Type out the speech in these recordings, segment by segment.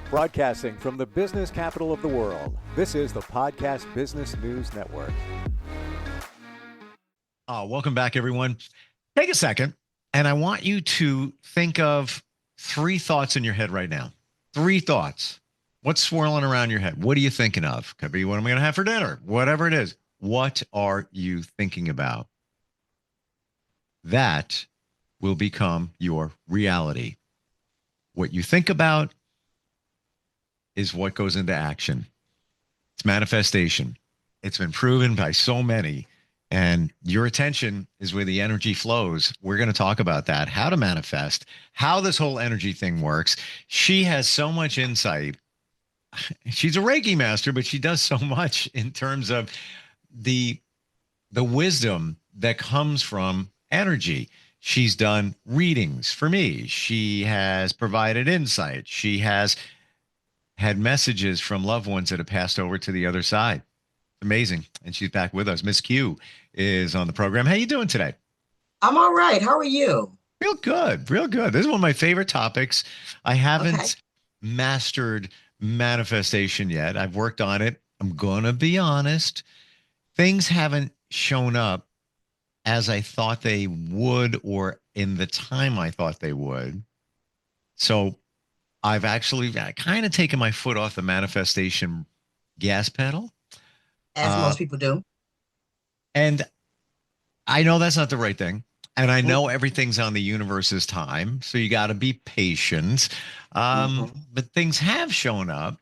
Broadcasting from the business capital of the world, this is the Podcast Business News Network. Welcome back, everyone. Take a second, and I want you to think of 3 thoughts in your head right now. 3 thoughts. What's swirling around your head? What are you thinking of? Could be what am I going to have for dinner? Whatever it is. What are you thinking about? That will become your reality. What you think about is what goes into action. It's manifestation. It's been proven by so many. And your attention is where the energy flows. We're going to talk about that, how to manifest, how this whole energy thing works. She has so much insight. She's a Reiki master, but she does so much in terms of the wisdom that comes from energy. She's done readings for me. She has provided insight. She has had messages from loved ones that have passed over to the other side. Amazing. And she's back with us. Miss Q is on the program. How you doing today? I'm all right. How are you? Real good. Real good. This is one of my favorite topics. I haven't mastered manifestation yet. I've worked on it. I'm going to be honest. Things haven't shown up as I thought they would or in the time I thought they would. So I've actually kind of taken my foot off the manifestation gas pedal. As most people do. And I know that's not the right thing. And I know everything's on the universe's time. So you got to be patient. But things have shown up.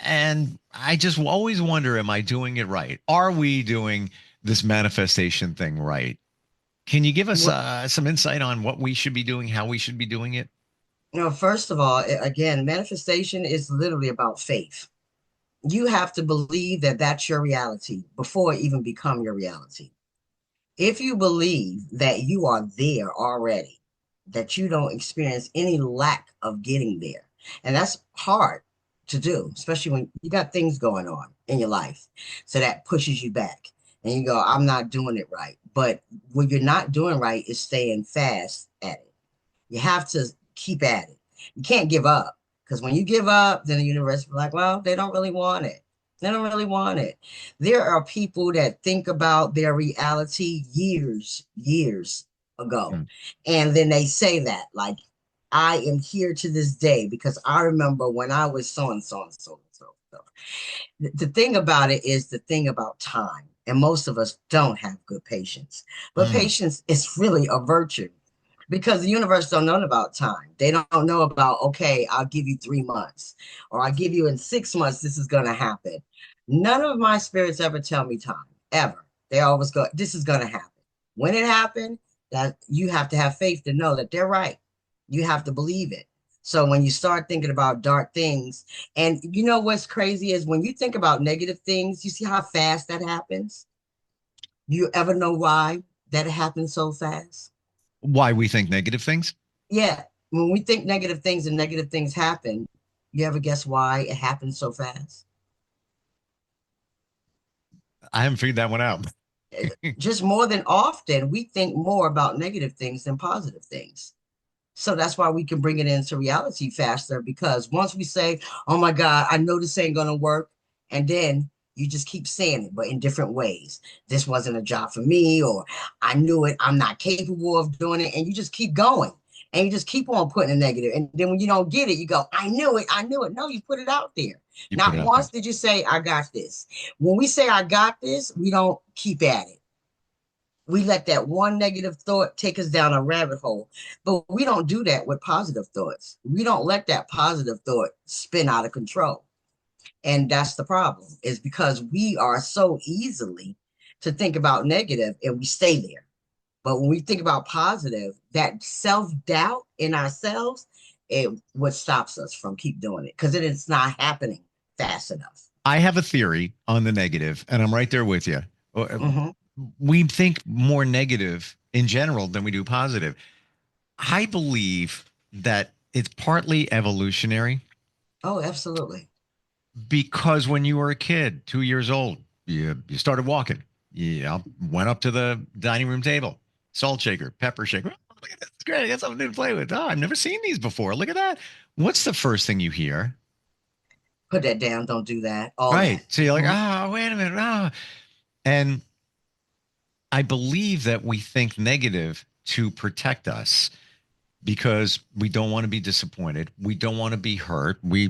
And I just always wonder, am I doing it right? Are we doing this manifestation thing right? Can you give us some insight on what we should be doing, how we should be doing it? First of all, again, manifestation is literally about faith. You have to believe that that's your reality before it even become your reality. If you believe that you are there already, that you don't experience any lack of getting there, and that's hard to do, especially when you got things going on in your life. So that pushes you back and you go, I'm not doing it right. But what you're not doing right is staying fast at it. You have to keep at it. You can't give up. Because when you give up, then the universe will be like, well, they don't really want it. They don't really want it. There are people that think about their reality years ago. And then they say that, like, I am here to this day because I remember when I was so and so and so and so. The thing about it is the thing about time. And most of us don't have good patience. But patience is really a virtue. Because the universe don't know about time. They don't know about, okay, I'll give you 3 months, or I'll give you in 6 months, this is going to happen. None of my spirits ever tell me time, ever. They always go, this is going to happen. When it happened, that you have to have faith to know that they're right. You have to believe it. So when you start thinking about dark things, and you know what's crazy is when you think about negative things, you see how fast that happens? You ever know why that happens so fast? Why we think negative things? Yeah. When we think negative things and negative things happen, you ever guess why it happens so fast? I haven't figured that one out. Just more than often, we think more about negative things than positive things. So that's why we can bring it into reality faster, because once we say, oh my God, I know this ain't going to work. And then you just keep saying it, but in different ways. This wasn't a job for me, or I knew it. I'm not capable of doing it. And you just keep going and you just keep on putting a negative. And then when you don't get it, you go, I knew it. I knew it. No, you put it out there. Not once did you say, I got this. When we say, I got this, we don't keep at it. We let that one negative thought take us down a rabbit hole, but we don't do that with positive thoughts. We don't let that positive thought spin out of control. And that's the problem, is because we are so easily to think about negative and we stay there. But when we think about positive, that self-doubt in ourselves, it what stops us from keep doing it, because it is not happening fast enough. I have a theory on the negative, and I'm right there with you. We think more negative in general than we do positive. I believe that it's partly evolutionary. Oh, absolutely. Because when you were a kid, 2 years old, you started walking. You went up to the dining room table, salt shaker, pepper shaker. look at this. It's great. I got something new to play with. Oh, I've never seen these before. Look at that. What's the first thing you hear? Put that down. Don't do that. All Right. that. So you're like, Mhm. oh, wait a minute. Oh. And I believe that we think negative to protect us because we don't want to be disappointed. We don't want to be hurt. We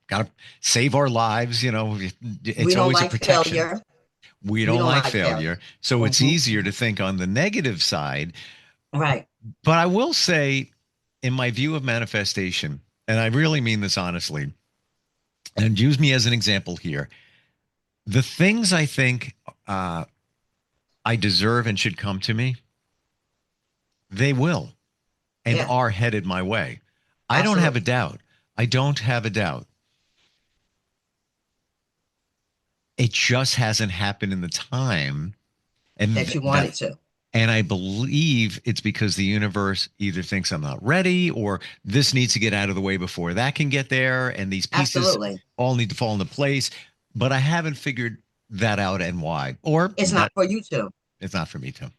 got to save our lives. We It's don't always a like protection. failure. We We don't don't like like failure. failure. So it's Hmm. easier to think on the negative side. Right. But I will say, in my view of manifestation, and I really mean this honestly, and use me as an example here, the things I think I deserve and should come to me, they will and Yeah. are headed my way. I don't have a Absolutely. doubt. I don't have a doubt. It just hasn't happened in the time. And That you that wanted to. and I believe it's because the universe either thinks I'm not ready or this needs to get out of the way before that can get there. And these pieces Absolutely. all need to fall into place. But I haven't figured that out and why. Or It's not that for you to. it's not for me to.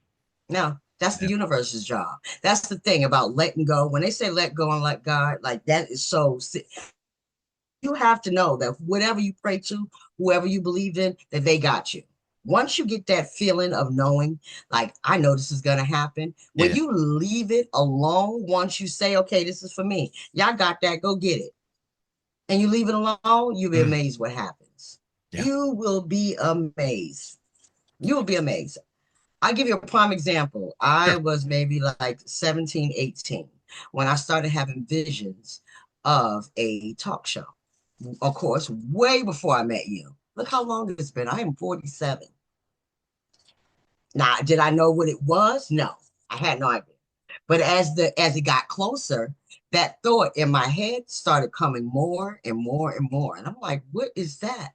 No, that's the Yeah. universe's job. That's the thing about letting go. When they say let go and let God, like that is so. You have to know that whatever you pray to, whoever you believe in, that they got you. Once you get that feeling of knowing, like, I know this is going to happen, when Yeah. you leave it alone, once you say, okay, this is for me, y'all got that, go get it. And you leave it alone, you'll be Mm, amazed what happens. yeah. You will be amazed. You will be amazed. I'll give you a prime example. I Sure. was maybe like 17, 18 when I started having visions of a talk show. Of course, way before I met you. Look how long it's been. I am 47. Now, did I know what it was? No, I had no idea. But as it got closer, that thought in my head started coming more and more and more. And I'm like, what is that?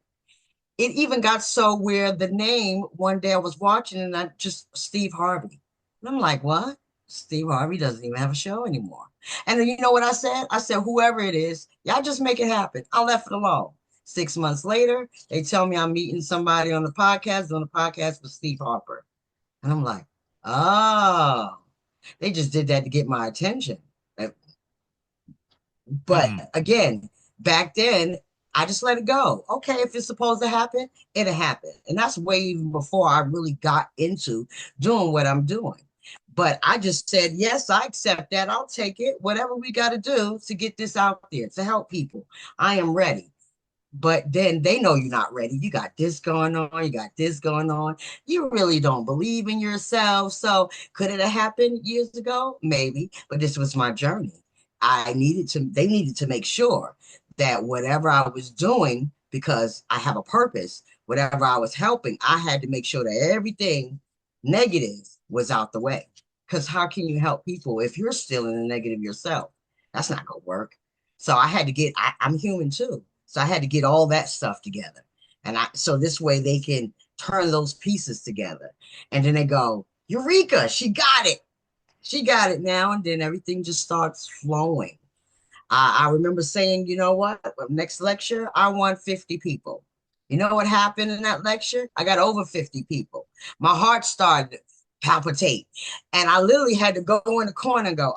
It even got so where the name one day I was watching and I just Steve Harvey. And I'm like, what? Steve Harvey doesn't even have a show anymore. And then you know what I said? I said, whoever it is, y'all just make it happen. I left it alone. 6 months later, they tell me I'm meeting somebody on the podcast, doing a podcast with Steve Harper. And I'm like, oh, they just did that to get my attention. But Mm, again, back then, I just let it go. Okay, if it's supposed to happen, it'll happen. And that's way even before I really got into doing what I'm doing. But I just said, yes, I accept that. I'll take it. Whatever we got to do to get this out there to help people, I am ready. But then they know you're not ready. You got this going on. You got this going on. You really don't believe in yourself. So could it have happened years ago? Maybe. But this was my journey. They needed to make sure that whatever I was doing, because I have a purpose, whatever I was helping, I had to make sure that everything negative was out the way. Because how can you help people if you're still in the negative yourself? That's not going to work. So I had to I'm human too. So I had to get all that stuff together. So this way they can turn those pieces together. And then they go, Eureka, she got it. She got it now. And then everything just starts flowing. I remember saying, you know what? Next lecture, I want 50 people. You know what happened in that lecture? I got over 50 people. My heart started to palpitate. And I literally had to go in the corner and go,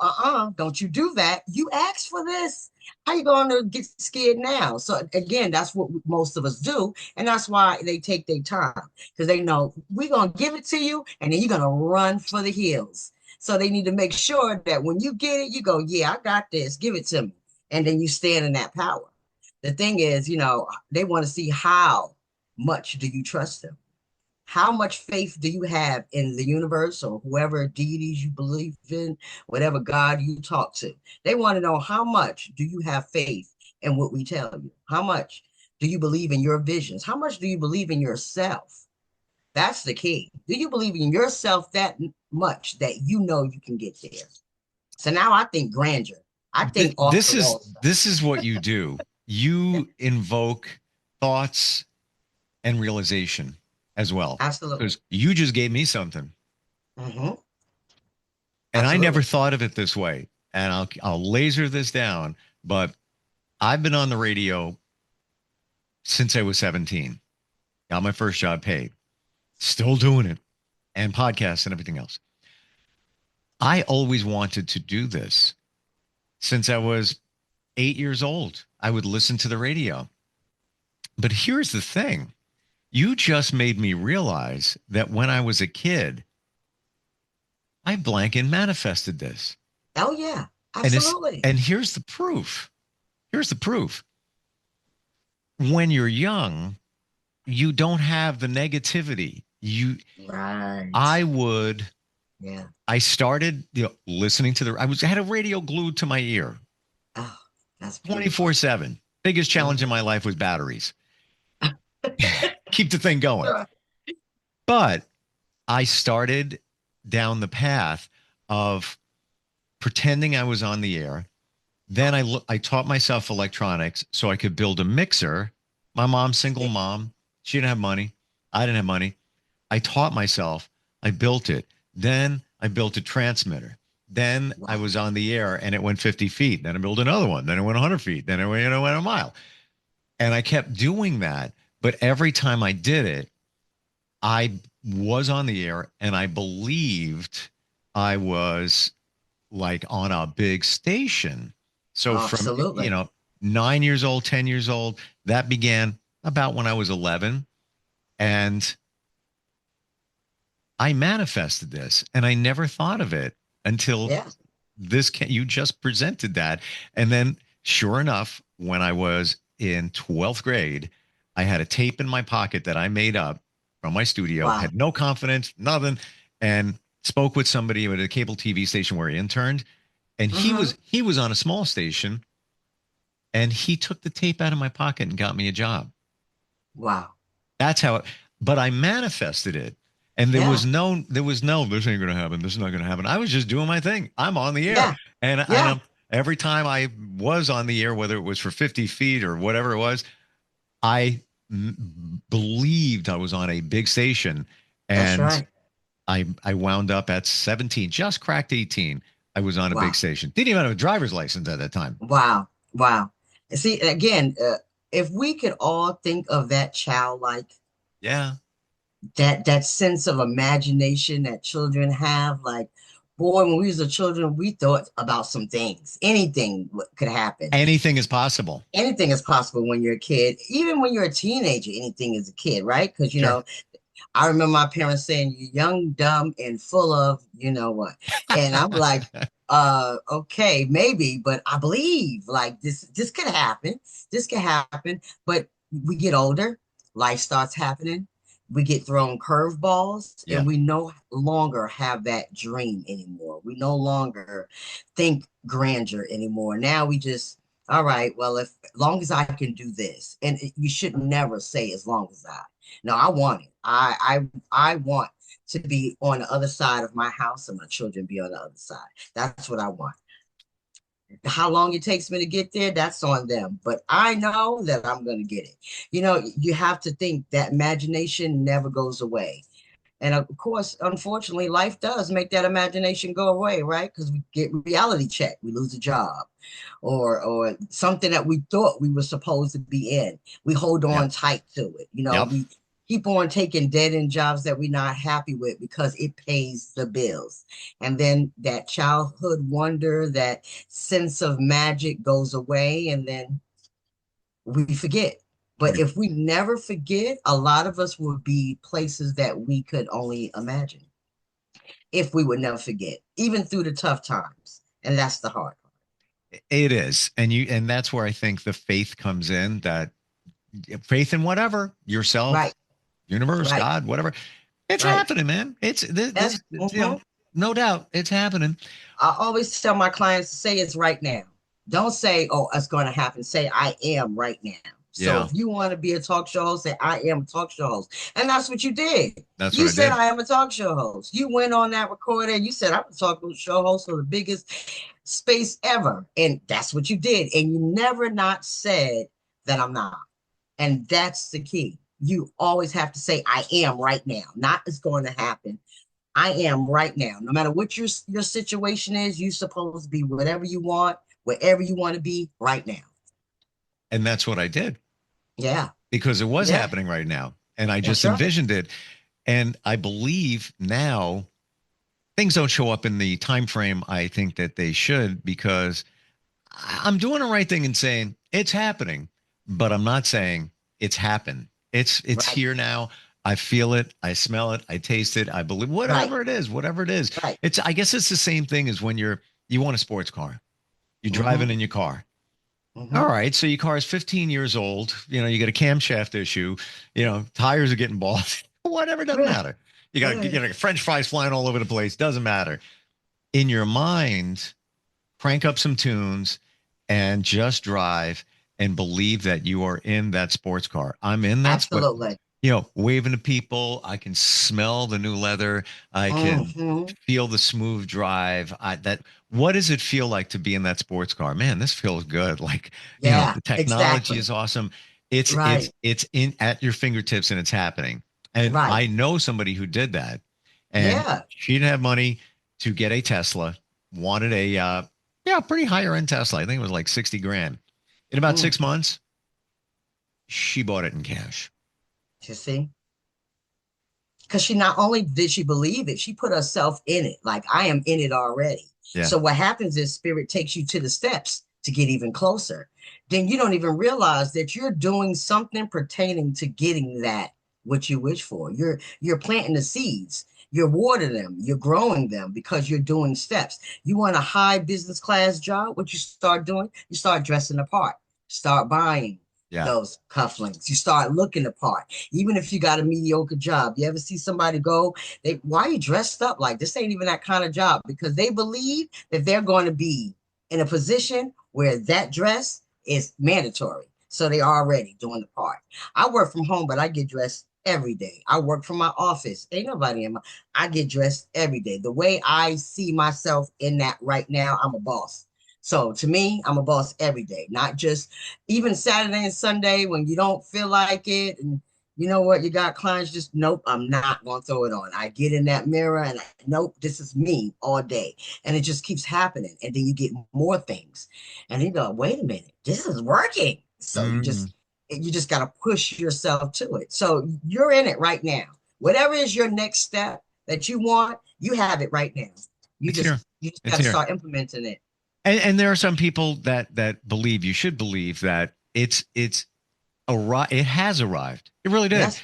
don't you do that. You asked for this. How you going to get scared now? So again, that's what most of us do. And that's why they take their time because they know we're going to give it to you and then you're going to run for the hills. So they need to make sure that when you get it, you go, yeah, I got this. Give it to me, and then you stand in that power. The thing is, they want to see how much do you trust them? How much faith do you have in the universe or whoever deities you believe in, whatever God you talk to? They want to know how much do you have faith in what we tell you? How much do you believe in your visions? How much do you believe in yourself? That's the key. Do you believe in yourself that much that you know you can get there? So now I think grandeur. I think off the This wall is stuff. this is what you do. You invoke thoughts and realization as well. Absolutely. Because you just gave me something. Hmm. And I never Absolutely. thought of it this way. And I'll laser this down, but I've been on the radio since I was 17. Got my first job paid. Still doing it and podcasts and everything else. I always wanted to do this since I was 8 years old. I would listen to the radio. But here's the thing. You just made me realize that when I was a kid, I blank and manifested this. Oh yeah, And it's absolutely. and here's the proof. Here's the proof. When you're young, you don't have the negativity. Right. I would Yeah. I started, listening to I had a radio glued to my ear Oh, that's beautiful. 24/7. Biggest challenge in Mhm. my life was batteries. Keep the thing going. Right. But I started down the path of pretending I was on the air. Then I taught myself electronics so I could build a mixer. My mom's single See? mom. She didn't have money. I didn't have money. I taught myself. I built it. Then I built a transmitter. Then I Wow. was on the air and it went 50 feet. Then I built another one. Then it went 100 feet. Then it went a mile. And I kept doing that. But every time I did it, I was on the air and I believed I was like on a big station. So Oh, from, absolutely. 9 years old, 10 years old, that began about when I was 11. And I manifested this and I never thought of it until Yeah. you just presented that. And then sure enough, when I was in 12th grade, I had a tape in my pocket that I made up from my studio, Wow. had no confidence, nothing, and spoke with somebody at a cable TV station where he interned. And he Hmm. was he was on a small station and he took the tape out of my pocket and got me a job. Wow. That's how it, but I manifested it. And Yeah. there was no, this ain't going to happen. This is not going to happen. I was just doing my thing. I'm on the air. Yeah. And Yeah. every time I was on the air, whether it was for 50 feet or whatever it was, I believed I was on a big station. That's And right. I wound up at 17, just cracked 18. I was on a big Wow. station. Didn't even have a driver's license at that time. Wow. Wow. See, again, if we could all think of that childlike, Yeah. that sense of imagination that children have, like, boy, when we was a children, we thought about some things. Anything could happen. Anything is possible. Anything is possible when you're a kid. Even when you're a teenager, anything is a kid, right? Because Sure. I remember my parents saying, "You're young, dumb, and full of you know what." And I'm like, okay, maybe, but I believe like this could happen. This could happen. But we get older, life starts happening. We get thrown curveballs, Yeah. and we no longer have that dream anymore. We no longer think grandeur anymore. Now we just, all right, well, if as long as I can do this, and you should never say as long as I. No, I want it. I want to be on the other side of my house and my children be on the other side. That's what I want. How long it takes me to get there, that's on them. But I know that I'm going to get it. You have to think that imagination never goes away. And of course, unfortunately, life does make that imagination go away, right? Because we get reality check, we lose a job, or something that we thought we were supposed to be in. We hold Yep. on tight to it. Yep. We keep on taking dead end jobs that we're not happy with because it pays the bills. And then that childhood wonder, that sense of magic goes away, and then we forget. But if we never forget, a lot of us would be places that we could only imagine if we would never forget, even through the tough times. And that's the hard part. It is. And that's where I think the faith comes in, that faith in whatever, yourself, Right, universe, right, God, whatever. It's right. happening, man. It's That's no doubt it's happening. I always tell my clients to say it's right now. Don't say, oh, it's going to happen. Say, I am right now. So Yeah, if you want to be a talk show host, say, I am a talk show host. And that's what you did. that's what You I said, did. I am a talk show host. You went on that recorder and you said, I'm a talk show host for the biggest space ever. And that's what you did. And you never not said that I'm not. And that's the key. You always have to say, I am right now. Not it's going to happen. I am right now. No matter what your situation is, you're supposed to be whatever you want, wherever you want to be right now. And that's what I did, Yeah. because it was Yeah. happening right now. And I just That's right. envisioned it. And I believe now, things don't show up in the time frame I think that they should, because I'm doing the right thing in saying it's happening, but I'm not saying it's happened. It's Right, here now. I feel it, I smell it, I taste it, I believe right, whatever it is. right. It's I guess it's the same thing as when you want a sports car. You're Mm-hmm, driving in your car. All mm-hmm. right, so your car is 15 years old. You got a camshaft issue. Tires are getting bald. Whatever, doesn't Yeah, matter. You got yeah. French fries flying all over the place. Doesn't matter. In your mind, crank up some tunes and just drive and believe that you are in that sports car. I'm in that sport, Absolutely. waving to people. I can smell the new leather. I can Mm-hmm. feel the smooth drive. What does it feel like to be in that sports car? Man, this feels good. Like, Yeah, the technology exactly. is awesome. It's in at your fingertips and it's happening. And Right. I know somebody who did that, and Yeah. she didn't have money to get a Tesla, wanted a pretty higher end Tesla. I think it was like 60 grand. In about Mm. 6 months, she bought it in cash. You see? Because she not only did she believe it, she put herself in it. Like, I am in it already. Yeah. So what happens is spirit takes you to the steps to get even closer. Then you don't even realize that you're doing something pertaining to getting that what you wish for. You're planting the seeds. You're watering them. You're growing them because you're doing steps. You want a high business class job? What you start doing? You start dressing the part. Start buying Yeah. those cufflinks. You start looking the part. Even if you got a mediocre job, you ever see somebody go, why are you dressed up like this? Ain't even that kind of job, because they believe that they're going to be in a position where that dress is mandatory. So they are already doing the part. I work from home, but I get dressed every day. I work from my office. Ain't nobody in my, I get dressed every day. The way I see myself in that right now, I'm a boss. So to me, I'm a boss every day, not just even Saturday and Sunday when you don't feel like it. And you know what? You got clients, just nope, I'm not going to throw it on. I get in that mirror and nope, this is me all day. And it just keeps happening. And then you get more things. And you go, wait a minute, this is working. So Mm. you just got to push yourself to it. So you're in it right now. Whatever is your next step that you want, you have it right now. You It's here. just you just It's got to here. start implementing it. And there are some people that believe, you should believe, that it's arrived. It has arrived. It really did. Yes.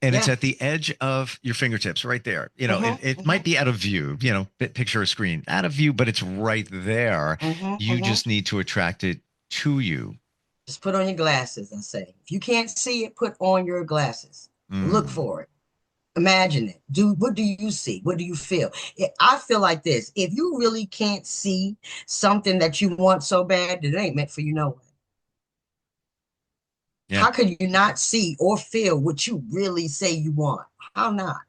And it's Yeah. at the edge of your fingertips right there. Mm-hmm, It mm-hmm, might be out of view, picture a screen out of view, but it's right there. mm-hmm, You mm-hmm. just need to attract it to you. Just put on your glasses, I say. If you can't see it, put on your glasses. Look Mm. for it. Imagine it. What do you see? What do you feel? I feel like this. If you really can't see something that you want so bad, that it ain't meant for you no way. Yeah. How could you not see or feel what you really say you want? How not?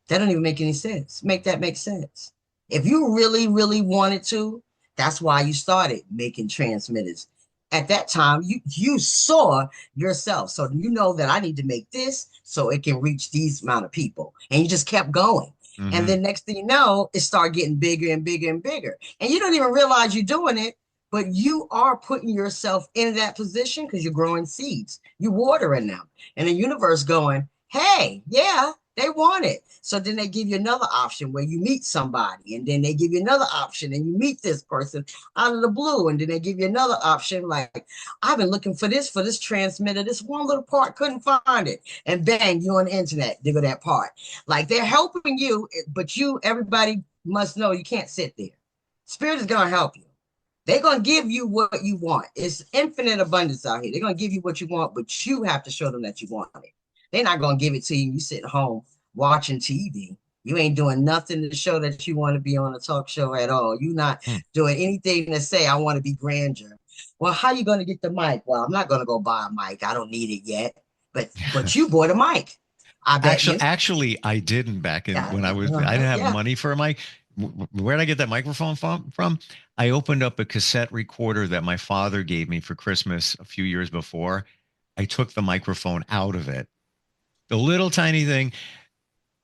That don't even make any sense. Make that make sense. If you really, really wanted to, that's why you started making transmitters. At that time, you saw yourself. So you know that I need to make this so it can reach these amount of people. And you just kept going. And Hmm. then next thing you know, it started getting bigger and bigger and bigger. And you don't even realize you're doing it, but you are putting yourself in that position because you're growing seeds. You're watering them. And the universe going, hey, yeah, they want it. So then they give you another option where you meet somebody, and then they give you another option and you meet this person out of the blue. And then they give you another option like, I've been looking for this transmitter. This one little part, couldn't find it. And bang, you on the internet, dig that part. Like, they're helping you, but everybody must know you can't sit there. Spirit is going to help you. They're going to give you what you want. It's infinite abundance out here. They're going to give you what you want, but you have to show them that you want it. They're not going to give it to you. You sitting home watching TV. You ain't doing nothing to show that you want to be on a talk show at all. You're not doing anything to say, I want to be grandeur. Well, how you going to get the mic? Well, I'm not going to go buy a mic. I don't need it yet. But you bought a mic. I bet you. Actually, I didn't back in Yeah, when I didn't have yeah. money for a mic. Where did I get that microphone from? I opened up a cassette recorder that my father gave me for Christmas a few years before. I took the microphone out of it, the little tiny thing,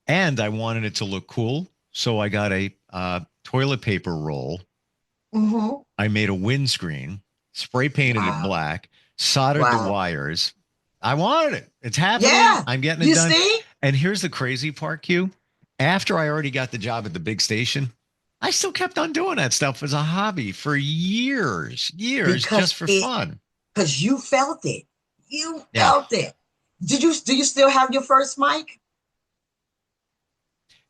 and I wanted it to look cool. So I got a toilet paper roll. Mm-hmm. I made a windscreen, spray painted it Wow. black, soldered the Wow. wires. I wanted it. It's happening. Yeah. I'm getting it You done. see? And here's the crazy part, Q. After I already got the job at the big station, I still kept on doing that stuff as a hobby for years, because just for it fun. because you felt it. You Yeah. felt it. Do you still have your first mic?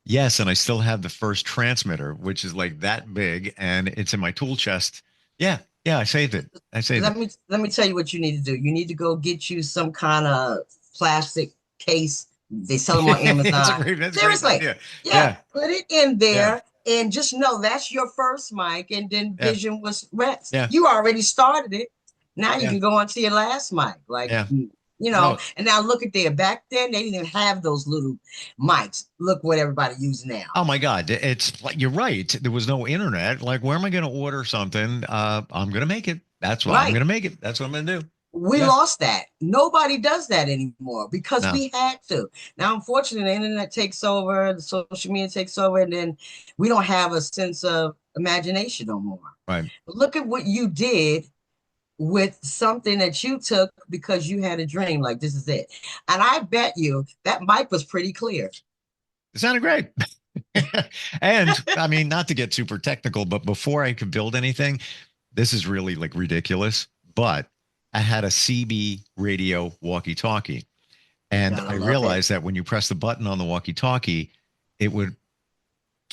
Yes, and I still have the first transmitter, which is like that big, and it's in my tool chest. Yeah, yeah, I saved it. I saved it. Let me tell you what you need to do. You need to go get you some kind of plastic case. They sell them on Amazon. That's a great Seriously. idea. Yeah, Yeah, put it in yeah, there and just know that's your first mic, and then yeah, vision was rest. yeah, You already started it. Now you yeah, can go on to your last mic. Like, yeah. you know, No, and now look at there. Back then, they didn't even have those little mics. Look what everybody uses now. oh my God, it's like you're right. There was no internet. Like, where am I going to order something? I'm going to make it. That's what I'm Right. going to make it. That's what I'm going to do. We Yeah. lost that. Nobody does that anymore because No. we had to. Now, unfortunately, the internet takes over, the social media takes over, and then we don't have a sense of imagination no more. Right. But look at what you did with something that you took because you had a dream, like this is it. And I bet you that mic was pretty clear. It sounded great. And I mean, not to get super technical, but before I could build anything, this is really like ridiculous, but I had a CB radio walkie-talkie. And Gotta I love it. realized that when you press the button on the walkie-talkie, it would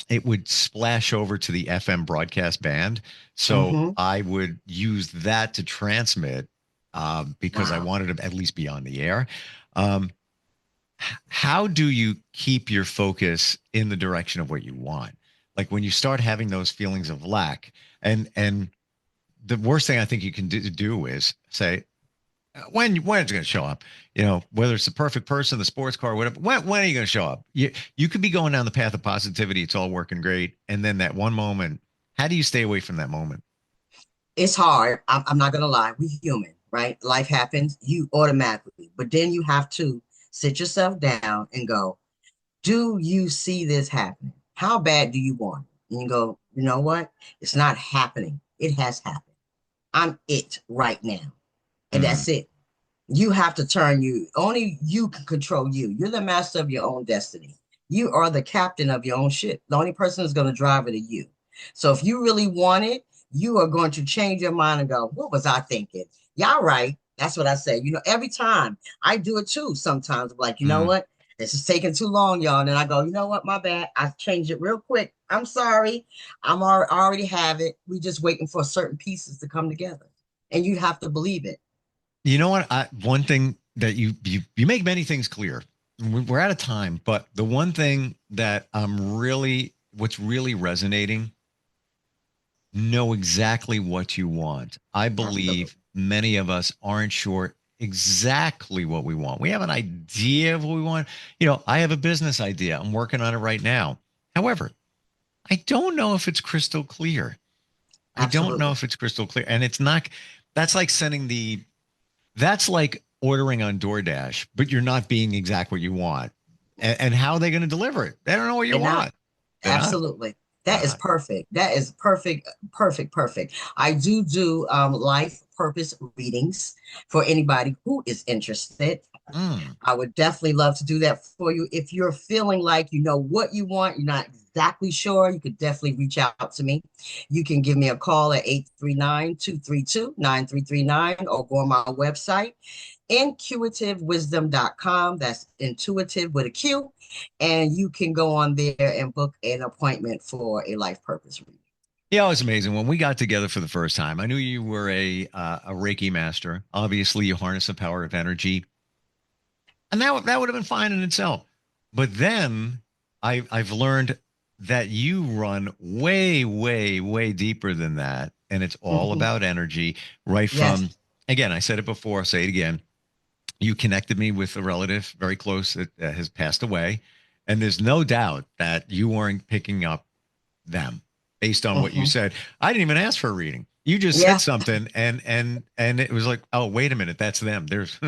it would splash over to the FM broadcast band. So Hmm. I would use that to transmit because I Wow. wanted to at least be on the air. Um, how do you keep your focus in the direction of what you want? Like when you start having those feelings of lack, and the worst thing I think you can do is say, when it's going to show up, whether it's the perfect person, the sports car, whatever. When are you going to show up? You could be going down the path of positivity. It's all working great, and then that one moment. How do you stay away from that moment? It's hard. I'm not gonna lie. We human, right? Life happens. You automatically, but then you have to sit yourself down and go, do you see this happening? How bad do you want it? And you go, you know what? It's not happening. It has happened. I'm it right now. And Mm, that's it. You have to turn you, only you can control you. You're the master of your own destiny. You are the captain of your own ship. The only person who's going to drive it is you. So if you really want it, you are going to change your mind and go, what was I thinking? Y'all right. That's what I say. Every time I do it too, sometimes I'm like, you know mm. what? This is taking too long, y'all. And then I go, you know what? My bad. I changed it real quick. I'm sorry. I already have it. We just waiting for certain pieces to come together. And you have to believe it. You know what? One thing that you make many things clear. We're out of time, but the one thing that what's really resonating, know exactly what you want. I Absolutely. believe many of us aren't sure exactly what we want. We have an idea of what we want. I have a business idea. I'm working on it right now. However, I don't know if it's crystal clear. I don't know Absolutely. if it's crystal clear. And it's not, that's like that's like ordering on DoorDash, but you're not being exact what you want. And how are they going to deliver it? They don't know what you They're not. want. They're not. Absolutely. They're That is not. perfect. That is perfect, perfect, perfect. I do life purpose readings for anybody who is interested. Mm. I would definitely love to do that for you. If you're feeling like you know what you want, you're not exactly sure, you could definitely reach out to me. You can give me a call at 839-232-9339 or go on my website, intuitivewisdom.com. That's intuitive with a Q. And you can go on there and book an appointment for a life purpose reading. Yeah, it was amazing. When we got together for the first time, I knew you were a Reiki master. Obviously, you harness the power of energy, and that would have been fine in itself. But then I've learned that you run way, way, way deeper than that, and it's all Mhm. about energy. Right Yes. from, again, I said it before, I'll say it again. You connected me with a relative very close that has passed away, and there's no doubt that you weren't picking up them based on what you Mhm. said. I didn't even ask for a reading. You just said Yeah. something, and it was like, oh, wait a minute, that's them. There's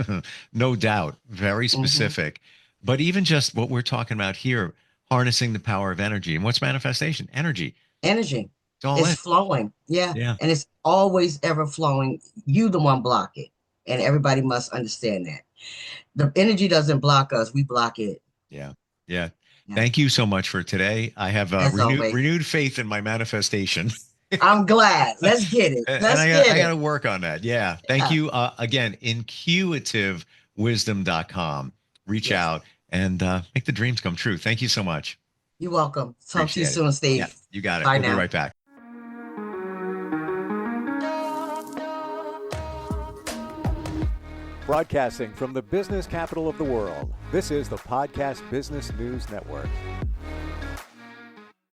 no doubt, very Mhm. specific. But even just what we're talking about here, harnessing the power of energy. And what's manifestation? Energy. Energy It's all is it. flowing. Yeah. Yeah. And it's always ever flowing. You the one block it. And everybody must understand that. The energy doesn't block us. We block it. Yeah. Yeah. Thank you so much for today. I have As always. renewed faith in my manifestation. I'm glad. Let's get it. And Let's I get got it. to work on that. Yeah. Thank Yeah. you. Again, intuitivewisdom.com. Reach Yes. out and make the dreams come true. Thank you so much. You're welcome. Talk to you Appreciate it. soon, Steve. Yeah, you got it. Bye We'll be now. right back. Broadcasting from the business capital of the world, this is the Podcast Business News Network.